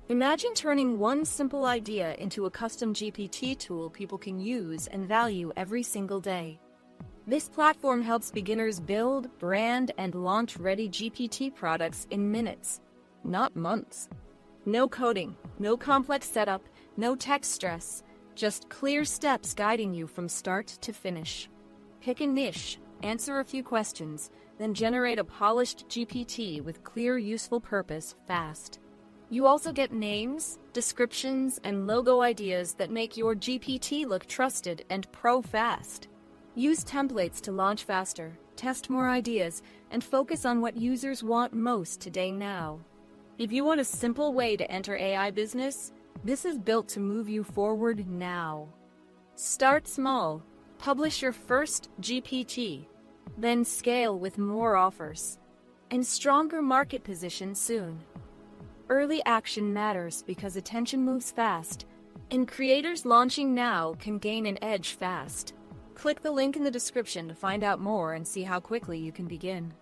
Imagine turning one simple idea into a custom GPT tool people can use and value every single day. This platform helps beginners build, brand, and launch ready GPT products in minutes, not months. No coding, no complex setup, no tech stress, just clear steps guiding you from start to finish. Pick a niche, answer a few questions, then generate a polished GPT with clear, useful purpose fast. You also get names, descriptions, and logo ideas that make your GPT look trusted and pro-fast. Use templates to launch faster, test more ideas, and focus on what users want most today now. If you want a simple way to enter AI business, this is built to move you forward now. Start small, publish your first GPT, then scale with more offers, and stronger market position soon. Early action matters because attention moves fast, and creators launching now can gain an edge fast. Click the link in the description to find out more and see how quickly you can begin.